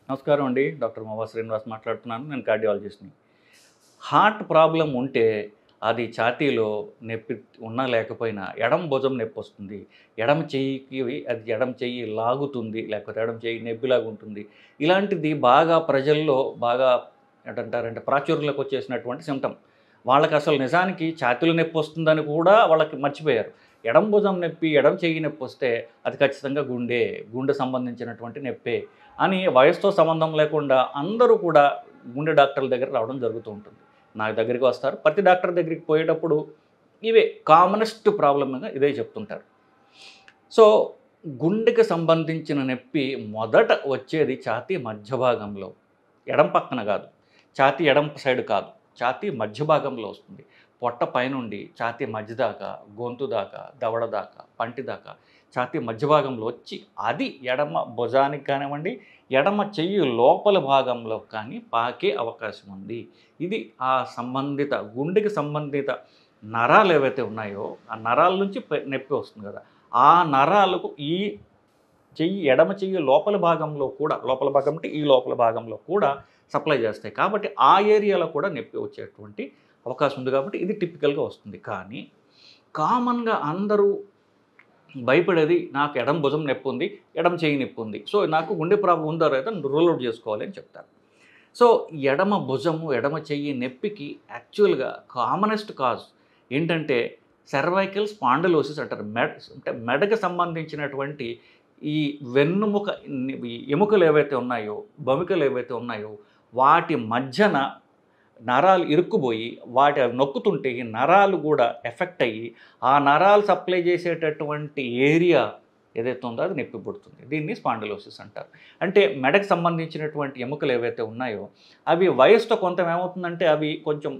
నమస్కారం అండి. డాక్టర్ మోవా శ్రీనివాస్ మాట్లాడుతున్నాను. నేను కార్డియాలజిస్ట్‌ని. హార్ట్ ప్రాబ్లమ్ ఉంటే అది ఛాతీలో నొప్పి ఉన్నా లేకపోయినా ఎడమ భుజం నొప్పొస్తుంది. ఎడమ చెయ్యికి అది ఎడమ చెయ్యి లాగుతుంది. లేకపోతే ఎడమ చెయ్యి నొప్పిలాగా ఉంటుంది. ఇలాంటిది బాగా ప్రజల్లో బాగా ఏంటంటారంటే ప్రాచుర్యంలోకి వచ్చేసినటువంటి సింప్టమ్. వాళ్ళకసలు నిజానికి ఛాతీలో నొప్పొస్తుందని కూడా వాళ్ళకి మర్చిపోయారు. ఎడమ భుజం నొప్పి, ఎడమ చెయ్యి నొప్పొస్తే అది ఖచ్చితంగా గుండె సంబంధించినటువంటి నొప్పే అని వయసుతో సంబంధం లేకుండా అందరూ కూడా గుండె డాక్టర్ల దగ్గర రావడం జరుగుతూ ఉంటుంది. నా దగ్గరికి వస్తారు. ప్రతి డాక్టర్ దగ్గరికి పోయేటప్పుడు ఇవే కామనెస్ట్ ప్రాబ్లమ్‌గా ఇదే చెప్తుంటారు. సో, గుండెకి సంబంధించిన నొప్పి మొదట వచ్చేది ఛాతీ మధ్య భాగంలో. ఎడమ పక్కన కాదు. ఛాతీ ఎడమ సైడ్ కాదు. ఛాతీ మధ్య భాగంలో వస్తుంది. పొట్ట పైనుండి ఛాతీ మధ్య దాకా, గొంతు దాకా, దవడ దాకా, పంటి దాకా ఛాతీ మధ్య భాగంలో వచ్చి అది ఎడమ భుజానికి కానివ్వండి, ఎడమ చెయ్యి లోపల భాగంలో కానీ పాకే అవకాశం ఉంది. ఇది ఆ సంబంధిత గుండెకి సంబంధిత నరాలు ఏవైతే ఉన్నాయో, ఆ నరాల నుంచి నొప్పి వస్తుంది కదా! ఆ నరాలకు ఈ ఎడమ చెయ్యి లోపల భాగంలో కూడా, లోపల భాగం అంటే ఈ లోపల భాగంలో కూడా సప్లై చేస్తాయి. కాబట్టి ఆ ఏరియాలో కూడా నొప్పి వచ్చేటువంటి అవకాశం ఉంది కాబట్టి ఇది టిపికల్‌గా వస్తుంది. కానీ కామన్‌గా అందరూ భయపడేది నాకు ఎడమ భుజం నొప్పి ఉంది, ఎడమ చెయ్యి నొప్పి ఉంది. సో, నాకు గుండె ప్రాబ్లమ్ ఉందో లేదో రూల్ ఔట్ చేసుకోవాలి అని చెప్తారు. సో, ఎడమ భుజము, ఎడమ చెయ్యి నొప్పికి యాక్చువల్‌గా కామనెస్ట్ కాజ్ ఏంటంటే సెర్వైకల్ స్పాండిలోసిస్ అంటారు. అంటే మెడకు సంబంధించినటువంటి ఈ వెన్నుముక ఈ ఎముకలు ఏవైతే ఉన్నాయో, బొమికలు ఏవైతే ఉన్నాయో వాటి మధ్యన నరాలు ఇరుక్కుపోయి వాటి అవి నొక్కుతుంటే ఈ నరాలు కూడా ఎఫెక్ట్ అయ్యి ఆ నరాలు సప్లై చేసేటటువంటి ఏరియా ఏదైతే ఉందో అది నొప్పి పుడుతుంది. దీన్ని స్పాండిలోసిస్ అంటారు. అంటే మెడకు సంబంధించినటువంటి ఎముకలు ఏవైతే ఉన్నాయో అవి వయసుతో కొంత ఏమవుతుందంటే అవి కొంచెం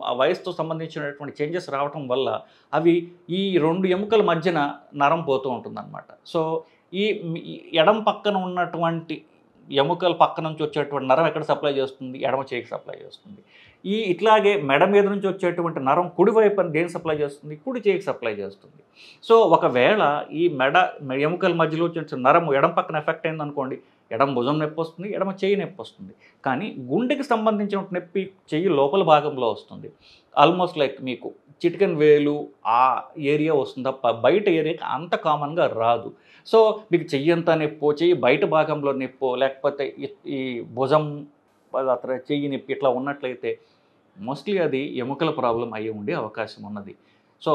ఆ వయసుతో సంబంధించినటువంటి చేంజెస్ రావటం వల్ల అవి ఈ 2 ఎముకల మధ్యన నరం పోతూ ఉంటుందన్నమాట. సో, ఈ ఎడమ పక్కన ఉన్నటువంటి ఎముకల పక్క నుంచి వచ్చేటువంటి నరం ఎక్కడ సప్లై చేస్తుంది? ఎడమ చెయ్యికి సప్లై చేస్తుంది. ఇట్లాగే మెడ మీద నుంచి వచ్చేటువంటి నరం కుడివైపున దేనికి సప్లై చేస్తుంది? కుడి చెయ్యికి సప్లై చేస్తుంది. సో, ఒకవేళ ఈ ఎముకల మధ్యలో వచ్చే నరం ఎడమ పక్కన ఎఫెక్ట్ అయిందనుకోండి, ఎడమ భుజం నొప్పి వస్తుంది, ఎడమ చెయ్యి నొప్పి వస్తుంది. కానీ గుండెకి సంబంధించిన నొప్పి చెయ్యి లోపల భాగంలో వస్తుంది. ఆల్మోస్ట్ లైక్ మీకు చిటికెన్ వేలు ఆ ఏరియా వస్తుంది తప్ప బయట ఏరియాకి అంత కామన్‌గా రాదు. సో, మీకు చెయ్యంతా నొప్పో, చెయ్యి బయట భాగంలో నొప్పో, లేకపోతే ఈ భుజం చెయ్యి నొప్పి ఇట్లా ఉన్నట్లయితే మోస్ట్లీ అది ఎముకల ప్రాబ్లం అయ్యి ఉండే అవకాశం ఉన్నది. సో,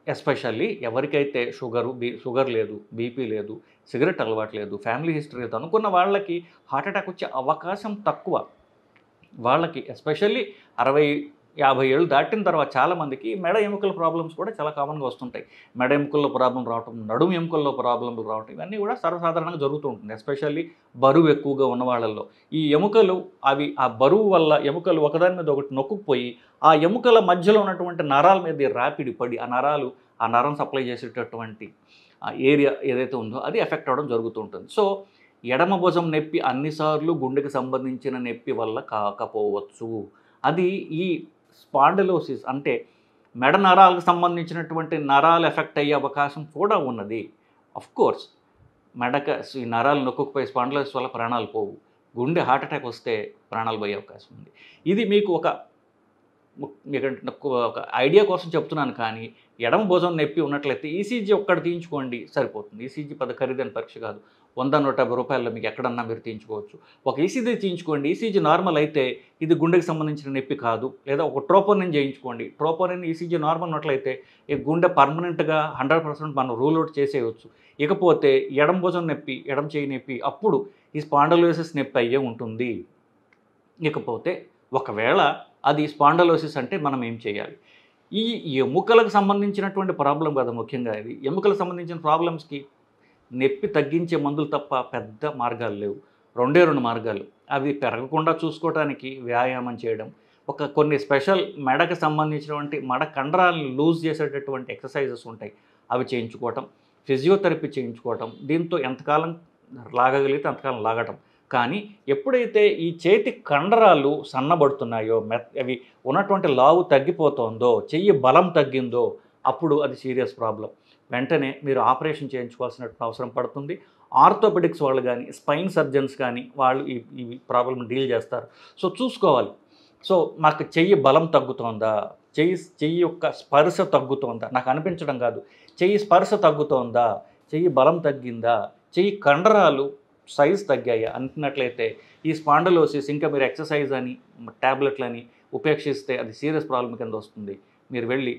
ఎస్పెషల్లీ ఎవరికైతే షుగర్ లేదు, బీపీ లేదు, సిగరెట్ అలవాటు లేదు, ఫ్యామిలీ హిస్టరీ లేదు అనుకున్న వాళ్ళకి హార్ట్ అటాక్ వచ్చే అవకాశం తక్కువ. వాళ్ళకి ఎస్పెషల్లీ 60-50 ఏళ్ళు దాటిన తర్వాత చాలామందికి మెడ ఎముకల ప్రాబ్లమ్స్ కూడా చాలా కామన్‌గా వస్తుంటాయి. మెడ ఎముకల్లో ప్రాబ్లమ్ రావటం, నడుము ఎముకల్లో ప్రాబ్లమ్లు రావటం ఇవన్నీ కూడా సర్వసాధారణంగా జరుగుతూ ఉంటుంది. ఎస్పెషల్లీ బరువు ఎక్కువగా ఉన్న వాళ్ళల్లో. ఈ ఎముకలు ఆ బరువు వల్ల ఎముకలు ఒకదాని మీద ఒకటి నొక్కుకుపోయి ఆ ఎముకల మధ్యలో ఉన్నటువంటి నరాల మీద రాపిడి పడి ఆ నరం సప్లై చేసేటటువంటి ఏరియా ఏదైతే ఉందో అది ఎఫెక్ట్ అవ్వడం జరుగుతూ ఉంటుంది. సో, ఎడమ భుజం నొప్పి అన్నిసార్లు గుండెకి సంబంధించిన నొప్పి వల్ల కాకపోవచ్చు. అది ఈ స్పాండిలోసిస్ అంటే మెడ నరాలకు సంబంధించినటువంటి నరాలు ఎఫెక్ట్ అయ్యే అవకాశం కూడా ఉన్నది. ఆఫ్‌కోర్స్ ఈ నరాలు నొక్కుకుపోయి స్పాండిలోసిస్ వల్ల ప్రాణాలు పోవు. గుండె హార్ట్ అటాక్ వస్తే ప్రాణాలు పోయే అవకాశం ఉంది. ఇది మీకు ఒక ఐడియా కోసం చెప్తున్నాను. కానీ ఎడమ భుజం నొప్పి ఉన్నట్లయితే ఈసీజీ ఒక్కటి తీయించుకోండి సరిపోతుంది. ఈసీజీ పెద్ద ఖరీదైన పరీక్ష కాదు. 100-150 రూపాయల్లో మీకు ఎక్కడన్నా మీరు తీయించుకోవచ్చు. ఒక ఈసీజీ తీయించుకోండి. ఈసీజీ నార్మల్ అయితే ఇది గుండెకి సంబంధించిన నొప్పి కాదు. లేదా ఒక ట్రోపోనిన్ చేయించుకోండి. ట్రోపోనిన్ ఈసీజీ నార్మల్ ఉన్నట్లయితే ఈ గుండె పర్మనెంట్గా 100% మనం రూల్ అవుట్ చేసేయవచ్చు. ఇకపోతే ఎడమ భుజం నొప్పి, ఎడమ చెయ్యి నొప్పి అప్పుడు ఈ స్పాండిలోసిస్ నొప్పి అయ్యే ఉంటుంది. ఇకపోతే ఒకవేళ అది స్పాండిలోసిస్ అంటే మనం ఏం చేయాలి? ఈ ఎముకలకు సంబంధించినటువంటి ప్రాబ్లం కదా ముఖ్యంగా ఇది. ఎముకలకు సంబంధించిన ప్రాబ్లమ్స్‌కి నొప్పి తగ్గించే మందులు తప్ప పెద్ద మార్గాలు లేవు. 2 మార్గాలు. అవి పెరగకుండా చూసుకోవడానికి వ్యాయామం చేయడం, కొన్ని స్పెషల్ మెడకు సంబంధించినటువంటి మెడ కండరాలను లూజ్ చేసేటటువంటి ఎక్సర్సైజెస్ ఉంటాయి. అవి చేయించుకోవటం, ఫిజియోథెరపీ చేయించుకోవటం. దీంతో ఎంతకాలం లాగగలిగితే అంతకాలం లాగటం. కానీ ఎప్పుడైతే ఈ చేతి కండరాలు సన్నబడుతున్నాయో, అవి ఉన్నటువంటి లావు తగ్గిపోతుందో, చెయ్యి బలం తగ్గిందో అప్పుడు అది సీరియస్ ప్రాబ్లం. వెంటనే మీరు ఆపరేషన్ చేయించుకోవాల్సిన అవసరం పడుతుంది. ఆర్థోపెడిక్స్ వాళ్ళు కానీ, స్పైన్ సర్జన్స్ కానీ వాళ్ళు ఈ ప్రాబ్లమ్ డీల్ చేస్తారు. సో చూసుకోవాలి. సో మాకు చెయ్యి బలం తగ్గుతోందా, చెయ్యి యొక్క స్పర్శ తగ్గుతోందా, నాకు అనిపించడం కాదు, చెయ్యి స్పర్శ తగ్గుతోందా, చెయ్యి బలం తగ్గిందా, చెయ్యి కండరాలు సైజ్ తగ్గాయా అంటున్నట్లయితే ఈ స్పాండలోసిస్ ఇంకా మీరు ఎక్సర్సైజ్ అని ట్యాబ్లెట్లని ఉపేక్షిస్తే అది సీరియస్ ప్రాబ్లం కింద వస్తుంది. మీరు వెళ్ళి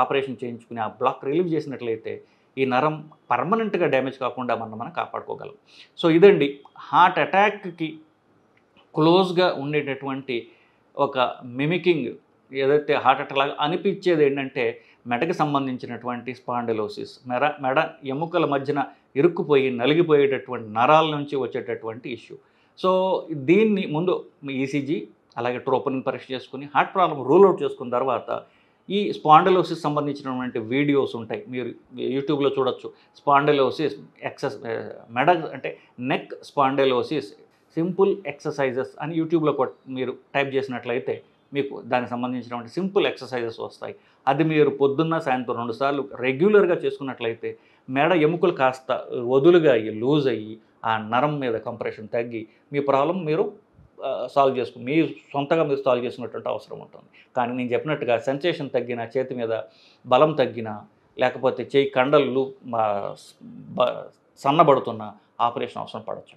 ఆపరేషన్ చేయించుకుని ఆ బ్లాక్ రిలీవ్ చేసినట్లయితే ఈ నరం పర్మనెంట్గా డ్యామేజ్ కాకుండా మనం కాపాడుకోగలం. సో ఇదండి హార్ట్ అటాక్కి క్లోజ్గా ఉండేటటువంటి ఒక మిమికింగ్, ఏదైతే హార్ట్ అటాక్ లాగా అనిపించేది ఏంటంటే మెడకి సంబంధించినటువంటి స్పాండిలోసిస్, మెడ ఎముకల మధ్యన ఇరుక్కుపోయి నలిగిపోయేటటువంటి నరాల నుంచి వచ్చేటటువంటి ఇష్యూ. సో దీన్ని ముందు ఈసీజీ అలాగే ట్రోపోనిన్ పరీక్ష చేసుకుని హార్ట్ ప్రాబ్లం రూల్ అవుట్ చేసుకున్న తర్వాత ఈ స్పాండిలోసిస్ సంబంధించినటువంటి వీడియోస్ ఉంటాయి, మీరు యూట్యూబ్లో చూడొచ్చు. స్పాండిలోసిస్ మెడ అంటే నెక్ స్పాండిలోసిస్ సింపుల్ ఎక్సర్సైజెస్ అని యూట్యూబ్లో మీరు టైప్ చేసినట్లయితే మీకు దానికి సంబంధించినటువంటి సింపుల్ ఎక్సర్సైజెస్ వస్తాయి. అది మీరు పొద్దున్న సాయంత్రం 2 సార్లు రెగ్యులర్గా చేసుకున్నట్లయితే మెడ ఎముకలు కాస్త వదులుగా అయ్యి లూజ్ అయ్యి ఆ నరం మీద కంప్రెషన్ తగ్గి మీ ప్రాబ్లం మీరు సాల్వ్ చేసుకుని మీ సొంతగా మీరు సాల్వ్ చేసుకున్నటువంటి అవసరం ఉంటుంది. కానీ నేను చెప్పినట్టుగా సెన్సేషన్ తగ్గిన, చేతి మీద బలం తగ్గిన, లేకపోతే చేయి కండలు సన్నబడుతున్న ఆపరేషన్ అవసరం పడవచ్చు.